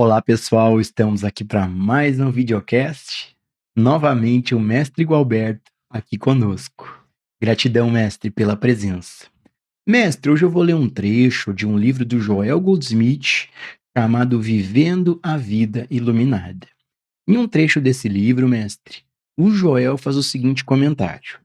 Olá pessoal, estamos aqui para mais um videocast. Novamente o mestre Gualberto aqui conosco. Gratidão, mestre, pela presença. Mestre, hoje eu vou ler um trecho de um livro do Joel Goldsmith chamado Vivendo a Vida Iluminada. Em um trecho desse livro, mestre, o Joel faz o seguinte comentário: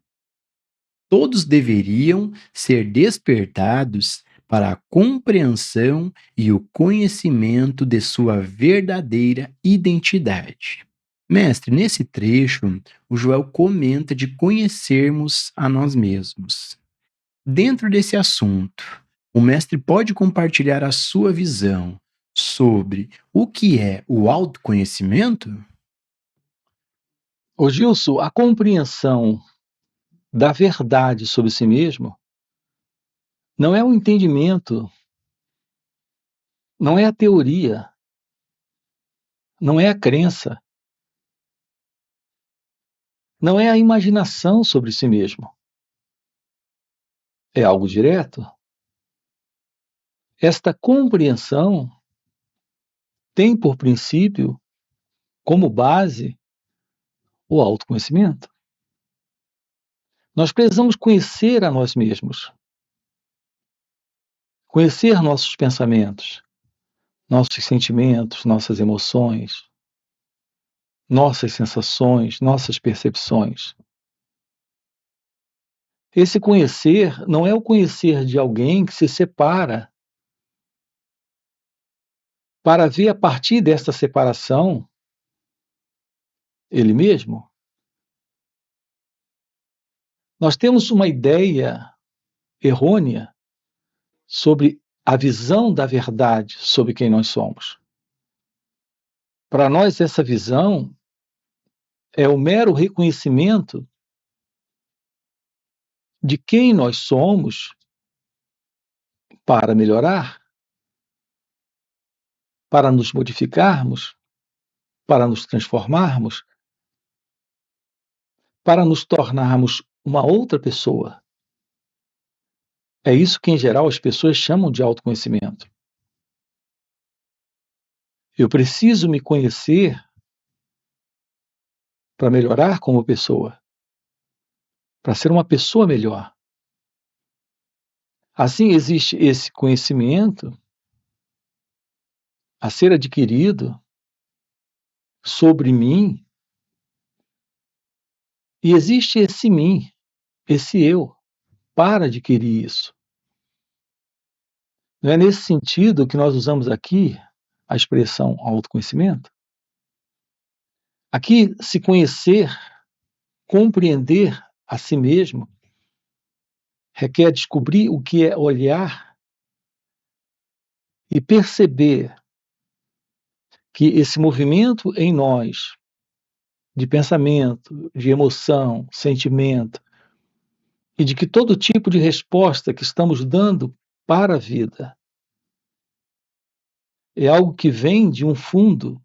todos deveriam ser despertados para a compreensão e o conhecimento de sua verdadeira identidade. Mestre, nesse trecho, o Joel comenta de conhecermos a nós mesmos. Dentro desse assunto, o mestre pode compartilhar a sua visão sobre o que é o autoconhecimento? Ô Gilson, a compreensão da verdade sobre si mesmo não é o entendimento, não é a teoria, não é a crença, não é a imaginação sobre si mesmo. É algo direto. Esta compreensão tem por princípio, como base, o autoconhecimento. Nós precisamos conhecer a nós mesmos, conhecer nossos pensamentos, nossos sentimentos, nossas emoções, nossas sensações, nossas percepções. Esse conhecer não é o conhecer de alguém que se separa para ver a partir desta separação ele mesmo. Nós temos uma ideia errônea sobre a visão da verdade sobre quem nós somos. Para nós, essa visão é o mero reconhecimento de quem nós somos para melhorar, para nos modificarmos, para nos transformarmos, para nos tornarmos uma outra pessoa. É isso que, em geral, as pessoas chamam de autoconhecimento. Eu preciso me conhecer para melhorar como pessoa, para ser uma pessoa melhor. Assim, existe esse conhecimento a ser adquirido sobre mim, e existe esse mim, esse eu, para adquirir isso. Não é nesse sentido que nós usamos aqui a expressão autoconhecimento? Aqui, se conhecer, compreender a si mesmo, requer descobrir o que é olhar e perceber que esse movimento em nós, de pensamento, de emoção, sentimento, e de que todo tipo de resposta que estamos dando para a vida é algo que vem de um fundo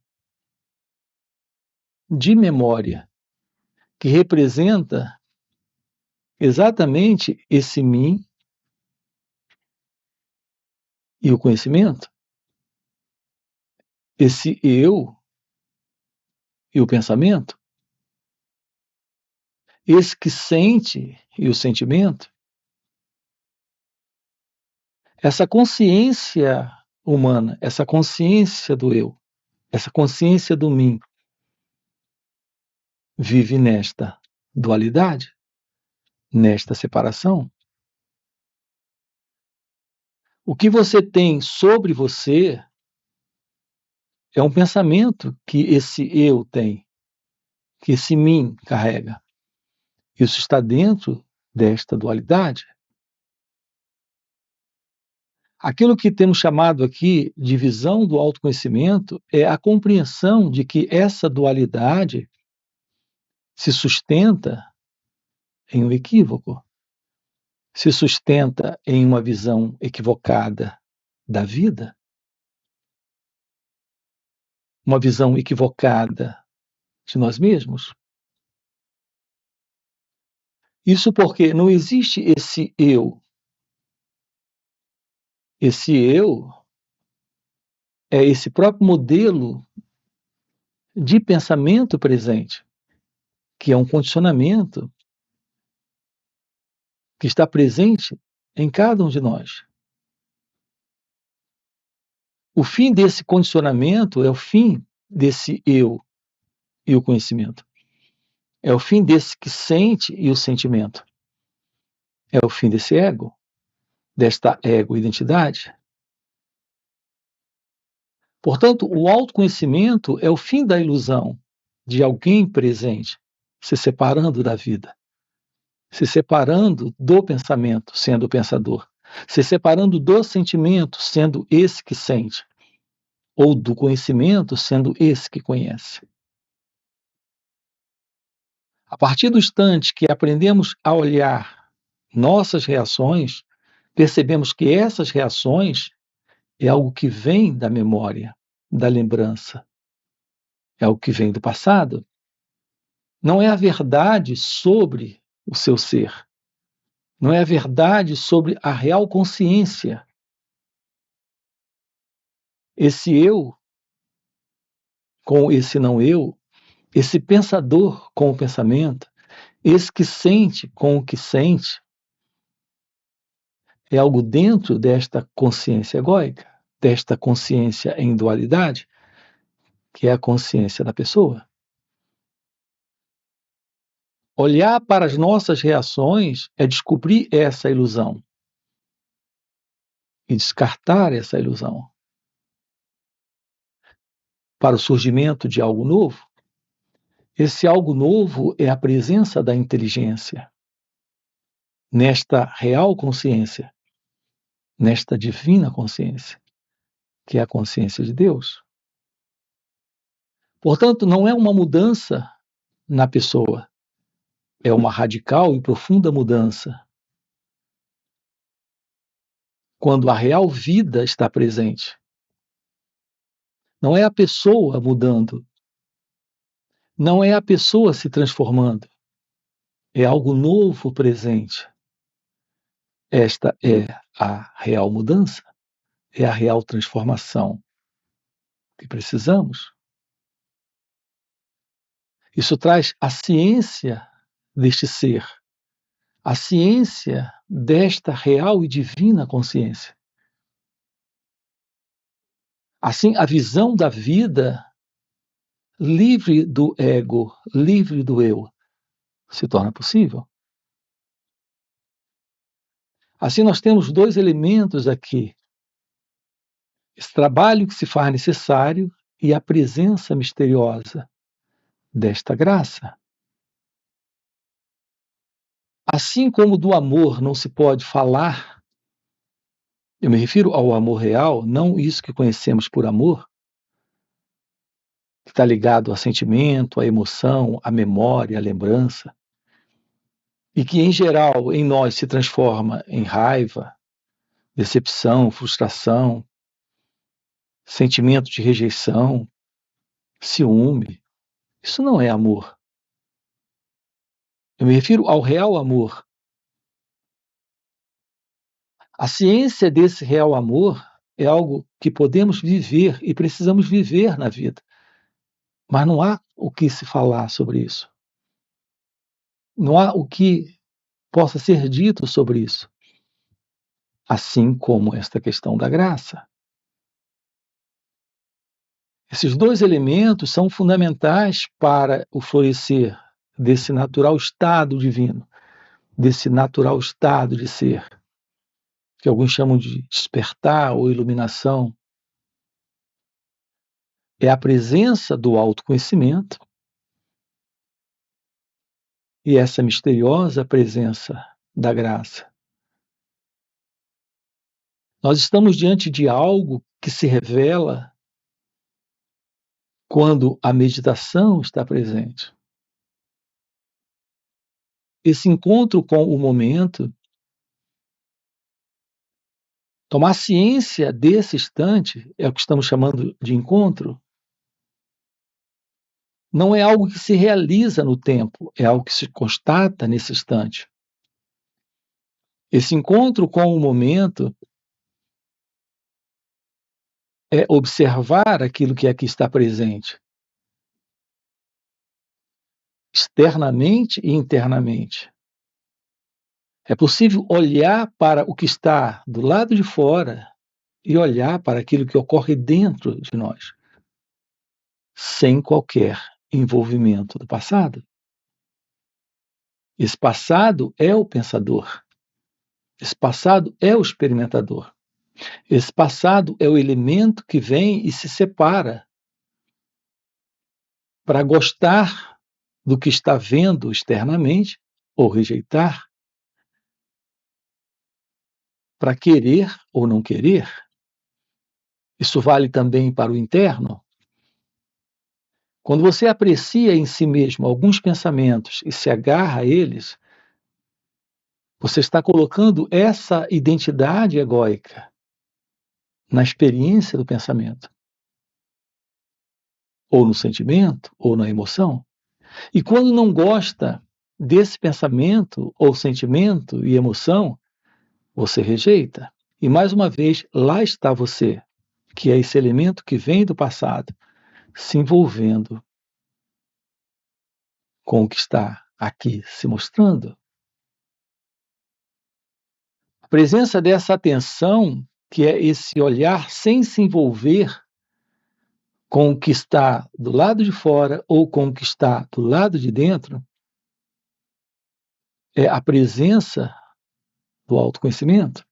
de memória, que representa exatamente esse mim e o conhecimento, esse eu e o pensamento, esse que sente e o sentimento, essa consciência humana, essa consciência do eu, essa consciência do mim, vive nesta dualidade, nesta separação. O que você tem sobre você é um pensamento que esse eu tem, que esse mim carrega. Isso está dentro desta dualidade. Aquilo que temos chamado aqui de visão do autoconhecimento é a compreensão de que essa dualidade se sustenta em um equívoco, se sustenta em uma visão equivocada da vida, uma visão equivocada de nós mesmos. Isso porque não existe esse eu. Esse eu é esse próprio modelo de pensamento presente, que é um condicionamento que está presente em cada um de nós. O fim desse condicionamento é o fim desse eu e o conhecimento. É o fim desse que sente e o sentimento. É o fim desse ego, desta ego-identidade. Portanto, o autoconhecimento é o fim da ilusão de alguém presente, se separando da vida, se separando do pensamento, sendo o pensador, se separando do sentimento, sendo esse que sente, ou do conhecimento, sendo esse que conhece. A partir do instante que aprendemos a olhar nossas reações, percebemos que essas reações é algo que vem da memória, da lembrança, é algo que vem do passado. Não é a verdade sobre o seu ser, não é a verdade sobre a real consciência. Esse eu com esse não eu, esse pensador com o pensamento, esse que sente com o que sente, é algo dentro desta consciência egóica, desta consciência em dualidade, que é a consciência da pessoa. Olhar para as nossas reações é descobrir essa ilusão e descartar essa ilusão. Para o surgimento de algo novo, esse algo novo é a presença da inteligência, nesta real consciência, nesta divina consciência, que é a consciência de Deus. Portanto, não é uma mudança na pessoa, é uma radical e profunda mudança. Quando a real vida está presente. Não é a pessoa mudando, não é a pessoa se transformando, é algo novo presente. Esta é a real mudança, é a real transformação que precisamos. Isso traz a ciência deste ser, a ciência desta real e divina consciência. Assim, a visão da vida livre do ego, livre do eu, se torna possível. Assim, nós temos dois elementos aqui: esse trabalho que se faz necessário e a presença misteriosa desta graça. Assim como do amor não se pode falar, eu me refiro ao amor real, não isso que conhecemos por amor, que está ligado ao sentimento, à emoção, à memória, à lembrança, e que, em geral, em nós se transforma em raiva, decepção, frustração, sentimento de rejeição, ciúme. Isso não é amor. Eu me refiro ao real amor. A ciência desse real amor é algo que podemos viver e precisamos viver na vida. Mas não há o que se falar sobre isso. Não há o que possa ser dito sobre isso. Assim como esta questão da graça. Esses dois elementos são fundamentais para o florescer desse natural estado divino, desse natural estado de ser, que alguns chamam de despertar ou iluminação. É a presença do autoconhecimento e essa misteriosa presença da graça. Nós estamos diante de algo que se revela quando a meditação está presente. Esse encontro com o momento, tomar ciência desse instante, é o que estamos chamando de encontro, não é algo que se realiza no tempo, é algo que se constata nesse instante. Esse encontro com o momento é observar aquilo que aqui está presente, externamente e internamente. É possível olhar para o que está do lado de fora e olhar para aquilo que ocorre dentro de nós, sem qualquer envolvimento do passado. Esse passado é o pensador. Esse passado é o experimentador. Esse passado é o elemento que vem e se separa para gostar do que está vendo externamente ou rejeitar, para querer ou não querer. Isso vale também para o interno. Quando você aprecia em si mesmo alguns pensamentos e se agarra a eles, você está colocando essa identidade egóica na experiência do pensamento, ou no sentimento, ou na emoção. E quando não gosta desse pensamento, ou sentimento e emoção, você rejeita. E mais uma vez, lá está você, que é esse elemento que vem do passado, se envolvendo com o que está aqui se mostrando. A presença dessa atenção, que é esse olhar sem se envolver com o que está do lado de fora ou com o que está do lado de dentro, é a presença do autoconhecimento.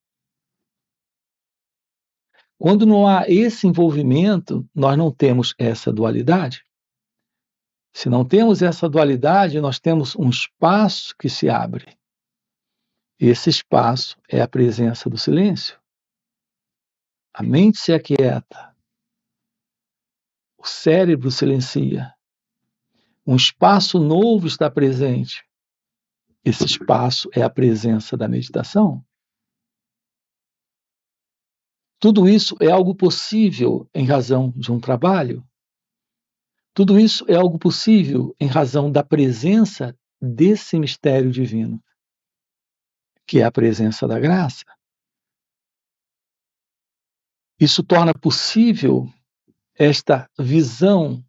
Quando não há esse envolvimento, nós não temos essa dualidade. Se não temos essa dualidade, nós temos um espaço que se abre. Esse espaço é a presença do silêncio. A mente se aquieta, o cérebro silencia. Um espaço novo está presente. Esse espaço é a presença da meditação. Tudo isso é algo possível em razão de um trabalho. Tudo isso é algo possível em razão da presença desse mistério divino, que é a presença da graça. Isso torna possível esta visão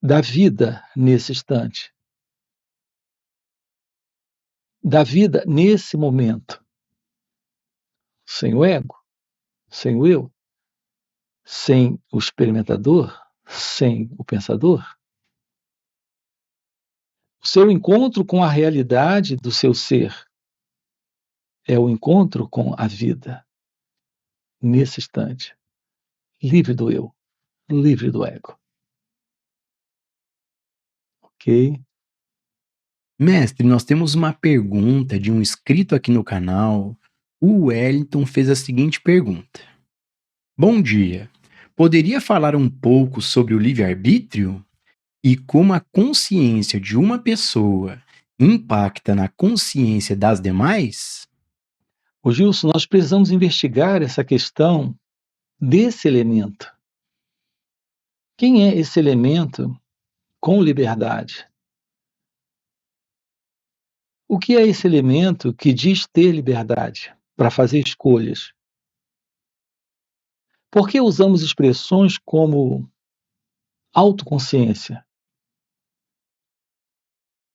da vida nesse instante, da vida nesse momento, sem o ego, sem o eu, sem o experimentador, sem o pensador. O seu encontro com a realidade do seu ser é o encontro com a vida, nesse instante, livre do eu, livre do ego. Ok? Mestre, nós temos uma pergunta de um inscrito aqui no canal. O Wellington fez a seguinte pergunta: Bom dia. Poderia falar um pouco sobre o livre-arbítrio e como a consciência de uma pessoa impacta na consciência das demais? Ô Gilson, nós precisamos investigar essa questão desse elemento. Quem é esse elemento com liberdade? O que é esse elemento que diz ter liberdade para fazer escolhas? Por que usamos expressões como autoconsciência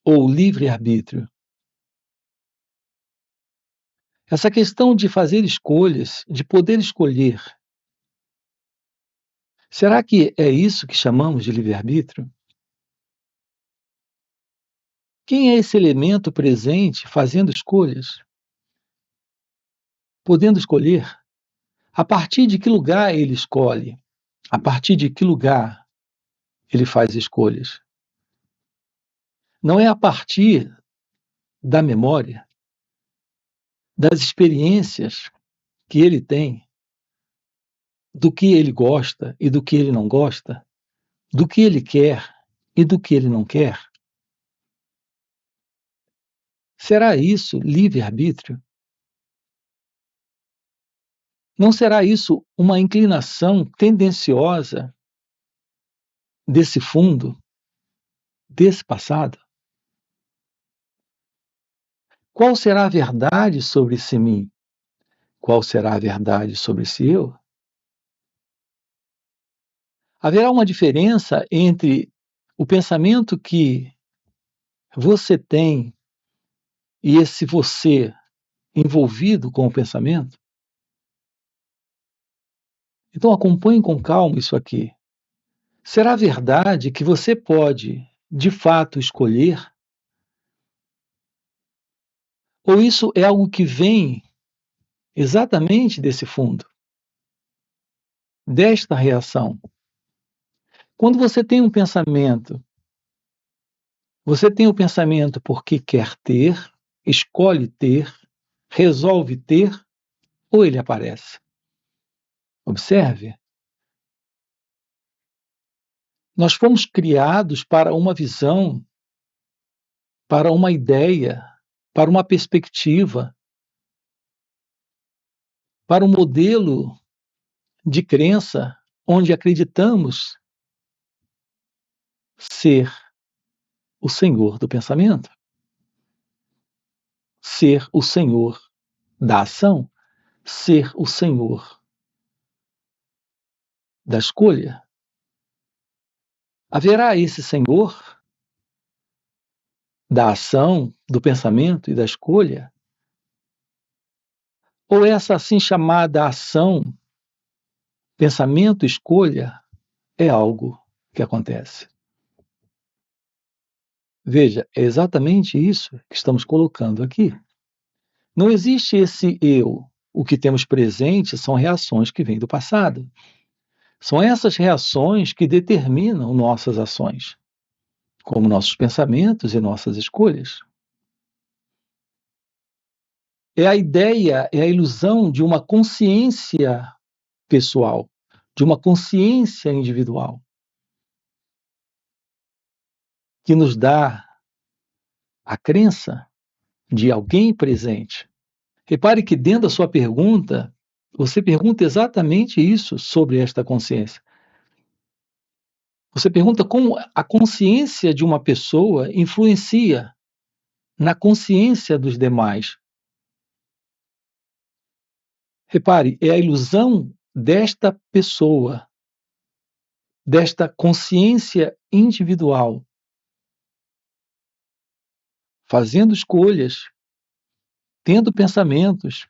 ou livre-arbítrio? Essa questão de fazer escolhas, de poder escolher, será que é isso que chamamos de livre-arbítrio? Quem é esse elemento presente fazendo escolhas? Podendo escolher? A partir de que lugar ele escolhe? A partir de que lugar ele faz escolhas? Não é a partir da memória, das experiências que ele tem, do que ele gosta e do que ele não gosta, do que ele quer e do que ele não quer? Será isso livre-arbítrio? Não será isso uma inclinação tendenciosa desse fundo, desse passado? Qual será a verdade sobre esse mim? qual será a verdade sobre esse eu? Haverá uma diferença entre o pensamento que você tem e esse você envolvido com o pensamento? Então acompanhe com calma isso aqui. Será verdade que você pode, de fato, escolher? Ou isso é algo que vem exatamente desse fundo, desta reação? Quando você tem um pensamento, você tem o pensamento porque quer ter, escolhe ter, resolve ter, ou ele aparece? Observe. Nós fomos criados para uma visão, para uma ideia, para uma perspectiva, para um modelo de crença onde acreditamos ser o senhor do pensamento, ser o senhor da ação, ser o senhor da escolha. Haverá esse senhor da ação, do pensamento e da escolha? Ou essa assim chamada ação, pensamento, escolha, é algo que acontece? Veja, é exatamente isso que estamos colocando aqui. Não existe esse eu. O que temos presente são reações que vêm do passado. São essas reações que determinam nossas ações, como nossos pensamentos e nossas escolhas. É a ideia, é a ilusão de uma consciência pessoal, de uma consciência individual, que nos dá a crença de alguém presente. Repare que dentro da sua pergunta, você pergunta exatamente isso sobre esta consciência. Você pergunta como a consciência de uma pessoa influencia na consciência dos demais. Repare, é a ilusão desta pessoa, desta consciência individual, fazendo escolhas, tendo pensamentos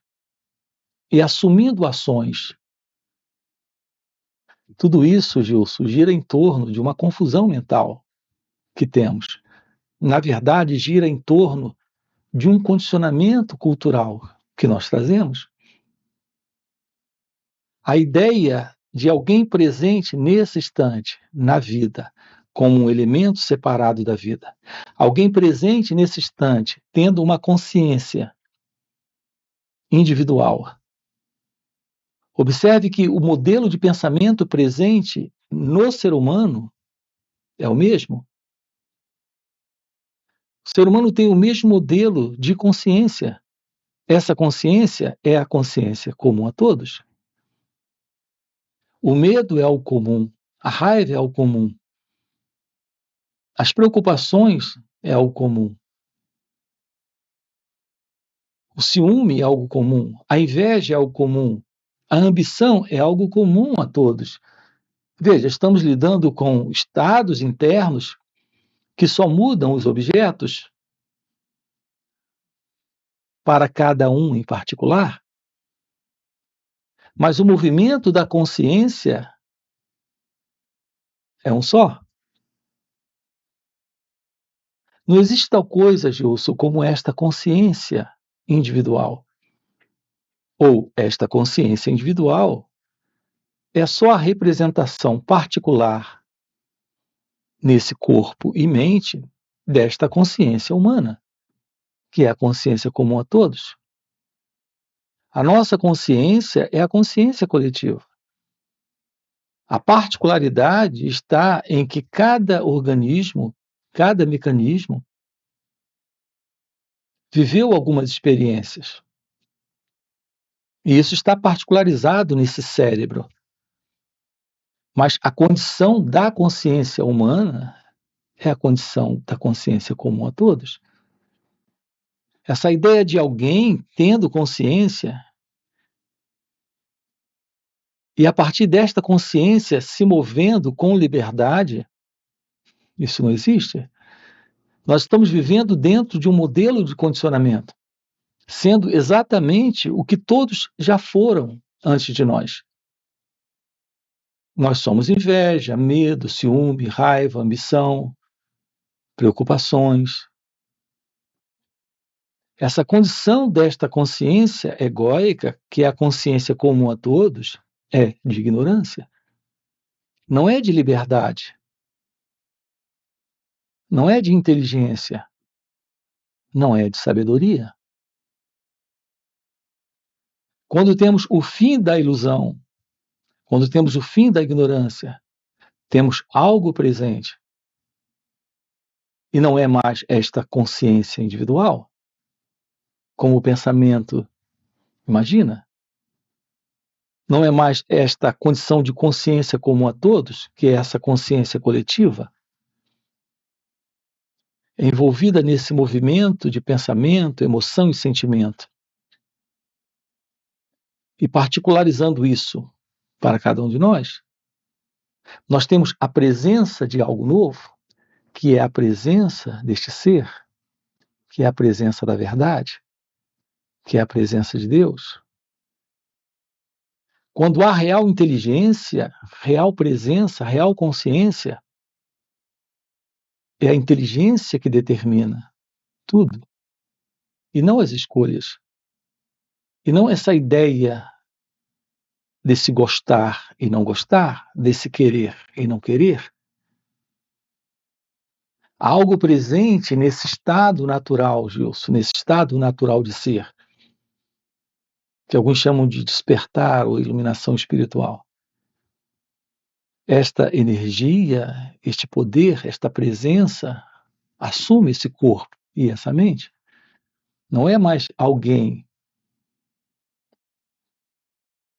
e assumindo ações. Tudo isso, Gilson, gira em torno de uma confusão mental que temos. Na verdade, gira em torno de um condicionamento cultural que nós trazemos. A ideia de alguém presente nesse instante, na vida, como um elemento separado da vida. Alguém presente nesse instante, tendo uma consciência individual. Observe que o modelo de pensamento presente no ser humano é o mesmo. O ser humano tem o mesmo modelo de consciência. Essa consciência é a consciência comum a todos. O medo é algo comum, a raiva é algo comum, as preocupações é algo comum, o ciúme é algo comum, a inveja é algo comum, a ambição é algo comum a todos. Veja, estamos lidando com estados internos que só mudam os objetos para cada um em particular, mas o movimento da consciência é um só. Não existe tal coisa, Gilson, como esta consciência individual. Ou esta consciência individual é só a representação particular nesse corpo e mente desta consciência humana, que é a consciência comum a todos. A nossa consciência é a consciência coletiva. A particularidade está em que cada organismo, cada mecanismo, viveu algumas experiências. E isso está particularizado nesse cérebro. Mas a condição da consciência humana é a condição da consciência comum a todos. Essa ideia de alguém tendo consciência E a partir desta consciência se movendo com liberdade, isso não existe. Nós estamos vivendo dentro de um modelo de condicionamento, sendo exatamente o que todos já foram antes de nós. Nós somos inveja, medo, ciúme, raiva, ambição, preocupações. Essa condição desta consciência egóica, que é a consciência comum a todos, é de ignorância. Não é de liberdade. Não é de inteligência. Não é de sabedoria. Quando temos o fim da ilusão, quando temos o fim da ignorância, temos algo presente. E não é mais esta consciência individual, como o pensamento imagina. Não é mais esta condição de consciência comum a todos, que é essa consciência coletiva, envolvida nesse movimento de pensamento, emoção e sentimento. E particularizando isso para cada um de nós, nós temos a presença de algo novo, que é a presença deste ser, que é a presença da verdade, que é a presença de Deus. Quando há real inteligência, real presença, real consciência, é a inteligência que determina tudo, e não as escolhas. E não essa ideia desse gostar e não gostar, desse querer e não querer. Há algo presente nesse estado natural, Gilson, nesse estado natural de ser, que alguns chamam de despertar ou iluminação espiritual. Esta energia, este poder, esta presença assume esse corpo e essa mente. Não é mais alguém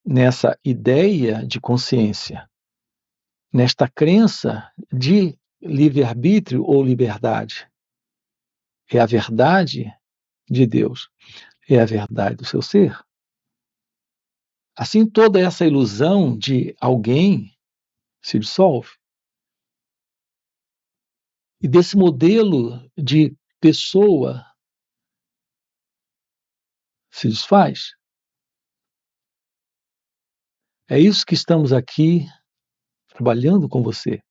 nessa ideia de consciência, nesta crença de livre-arbítrio ou liberdade. É a verdade de Deus, é a verdade do seu ser. Assim, toda essa ilusão de alguém se dissolve. E desse modelo de pessoa se desfaz. É isso que estamos aqui trabalhando com você,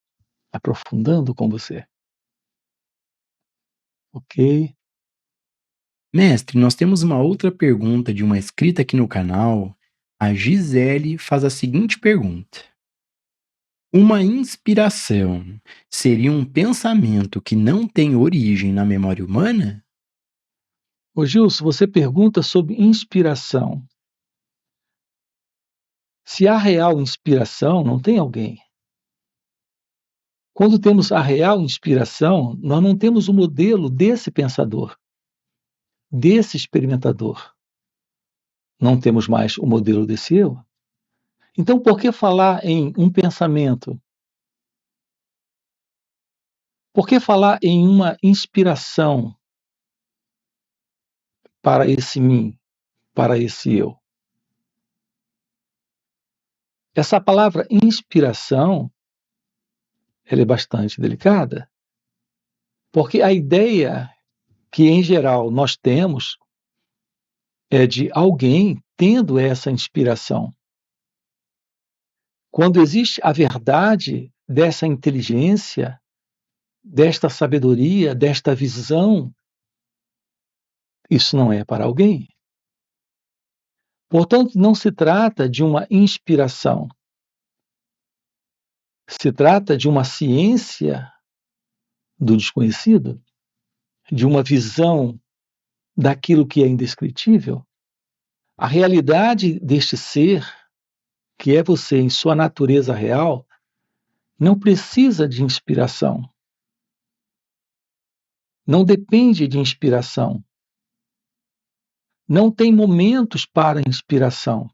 aprofundando com você. Ok? Mestre, nós temos uma outra pergunta de uma inscrita aqui no canal. A Gisele faz a seguinte pergunta: uma inspiração seria um pensamento que não tem origem na memória humana? Ô Gilson, você pergunta sobre inspiração. Se há real inspiração, não tem alguém. Quando temos a real inspiração, nós não temos o modelo desse pensador, desse experimentador. Não temos mais o modelo desse eu. Então, por que falar em um pensamento? Por que falar em uma inspiração para esse mim, para esse eu? Essa palavra inspiração, ela é bastante delicada, porque a ideia que, em geral, nós temos é de alguém tendo essa inspiração. Quando existe a verdade dessa inteligência, desta sabedoria, desta visão, isso não é para alguém. Portanto, não se trata de uma inspiração. Se trata de uma ciência do desconhecido, de uma visão daquilo que é indescritível. A realidade deste ser, que é você em sua natureza real, não precisa de inspiração. Não depende de inspiração. Não tem momentos para inspiração.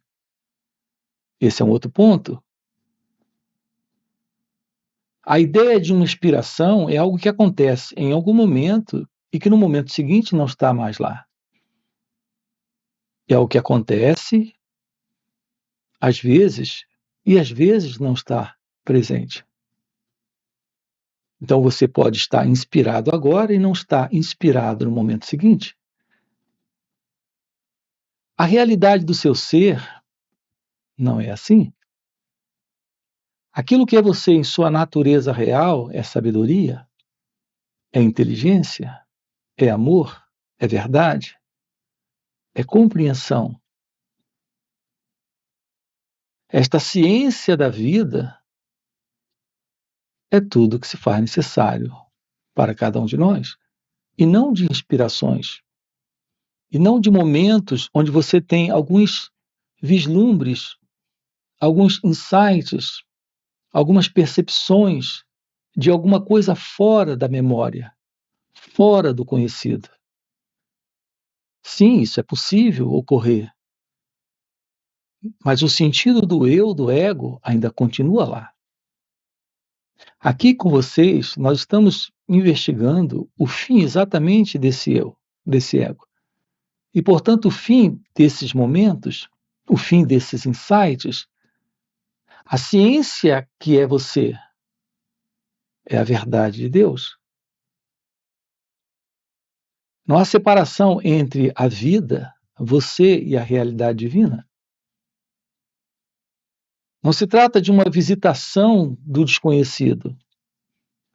Esse é um outro ponto. A ideia de uma inspiração é algo que acontece em algum momento e que no momento seguinte não está mais lá. É o que acontece, às vezes, e às vezes não está presente. Então você pode estar inspirado agora e não estar inspirado no momento seguinte. A realidade do seu ser não é assim. Aquilo que é você em sua natureza real é sabedoria, é inteligência, é amor, é verdade, é compreensão. Esta ciência da vida é tudo que se faz necessário para cada um de nós, e não de inspirações, e não de momentos onde você tem alguns vislumbres, alguns insights, algumas percepções de alguma coisa fora da memória, fora do conhecido. Sim, isso é possível ocorrer, mas o sentido do eu, do ego, ainda continua lá. Aqui com vocês, nós estamos investigando o fim exatamente desse eu, desse ego. E, portanto, o fim desses momentos, o fim desses insights, a ciência que é você, é a verdade de Deus. Não há separação entre a vida, você e a realidade divina. Não se trata de uma visitação do desconhecido,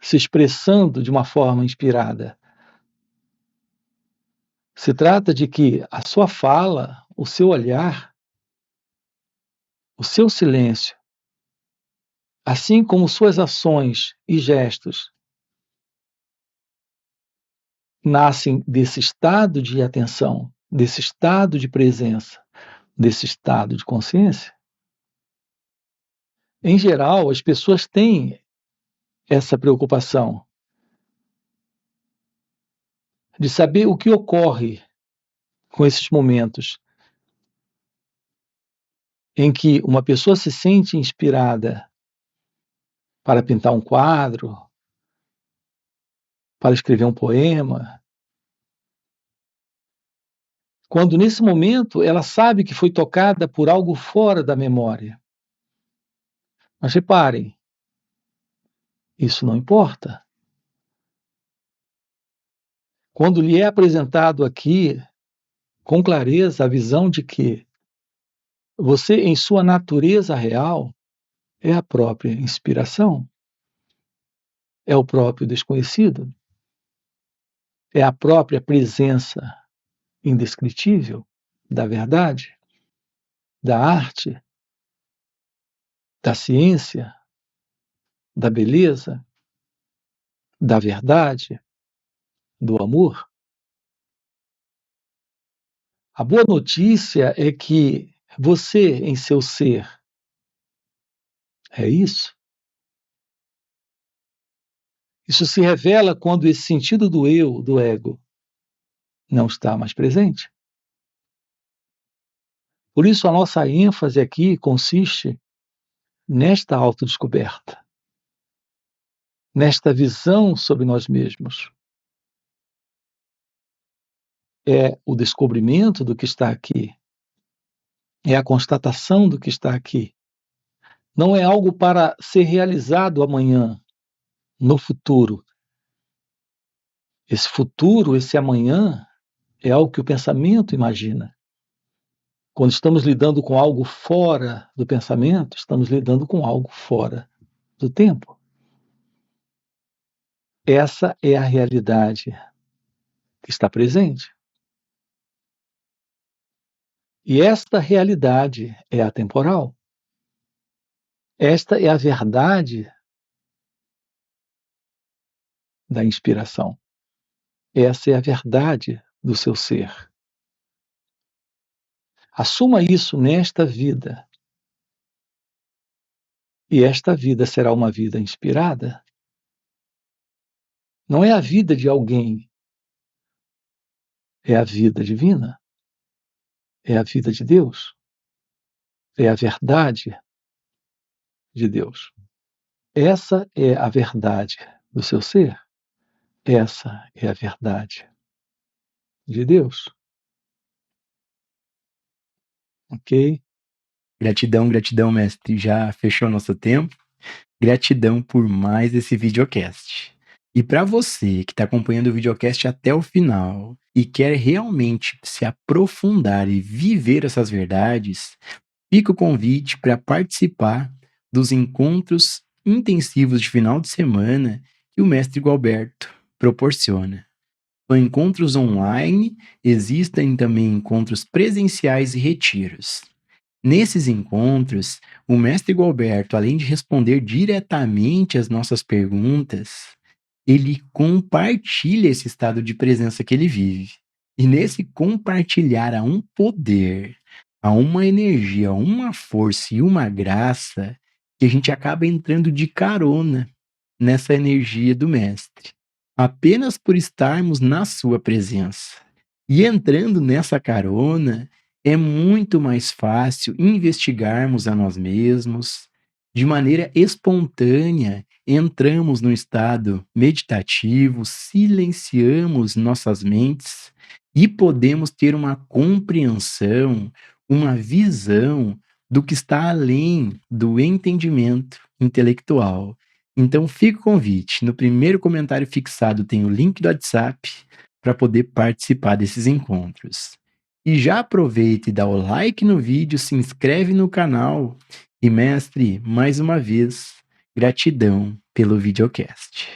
se expressando de uma forma inspirada. Se trata de que a sua fala, o seu olhar, o seu silêncio, assim como suas ações e gestos, nascem desse estado de atenção, desse estado de presença, desse estado de consciência. Em geral, as pessoas têm essa preocupação de saber o que ocorre com esses momentos em que uma pessoa se sente inspirada para pintar um quadro, para escrever um poema, quando nesse momento ela sabe que foi tocada por algo fora da memória. Mas reparem, isso não importa. Quando lhe é apresentado aqui, com clareza, a visão de que você, em sua natureza real, é a própria inspiração, é o próprio desconhecido, é a própria presença indescritível da verdade, da arte, da ciência, da beleza, da verdade, do amor. A boa notícia é que você, em seu ser, é isso. Isso se revela quando esse sentido do eu, do ego, não está mais presente. Por isso, a nossa ênfase aqui consiste nesta autodescoberta, nesta visão sobre nós mesmos. É o descobrimento do que está aqui, é a constatação do que está aqui. Não é algo para ser realizado amanhã, no futuro. Esse futuro, esse amanhã, é algo que o pensamento imagina. Quando estamos lidando com algo fora do pensamento, estamos lidando com algo fora do tempo. Essa é a realidade que está presente. E esta realidade é atemporal. Esta é a verdade da inspiração. Essa é a verdade do seu ser. Assuma isso nesta vida. E esta vida será uma vida inspirada. Não é a vida de alguém, é a vida divina, é a vida de Deus, é a verdade de Deus. Essa é a verdade do seu ser. Essa é a verdade de Deus. Ok? Gratidão, gratidão, mestre. Já fechou nosso tempo? Gratidão por mais esse videocast. E para você que está acompanhando o videocast até o final e quer realmente se aprofundar e viver essas verdades, fica o convite para participar dos encontros intensivos de final de semana que o mestre Gualberto proporciona. São encontros online, existem também encontros presenciais e retiros. Nesses encontros, o mestre Gualberto, além de responder diretamente às nossas perguntas, ele compartilha esse estado de presença que ele vive. E nesse compartilhar há um poder, há uma energia, há uma força e uma graça que a gente acaba entrando de carona nessa energia do mestre, apenas por estarmos na sua presença. E entrando nessa carona, é muito mais fácil investigarmos a nós mesmos. De maneira espontânea, entramos no estado meditativo, silenciamos nossas mentes e podemos ter uma compreensão, uma visão do que está além do entendimento intelectual. Então fica o convite. No primeiro comentário fixado tem o link do WhatsApp para poder participar desses encontros. E já aproveita e dá o like no vídeo, se inscreve no canal. E mestre, mais uma vez, gratidão pelo videocast.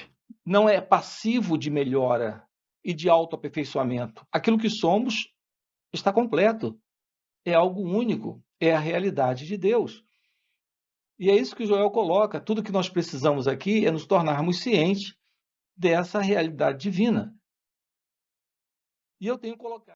Não é passivo de melhora e de autoaperfeiçoamento. Aquilo que somos está completo. É algo único. É a realidade de Deus. E é isso que o Joel coloca. Tudo que nós precisamos aqui é nos tornarmos cientes dessa realidade divina. E eu tenho colocado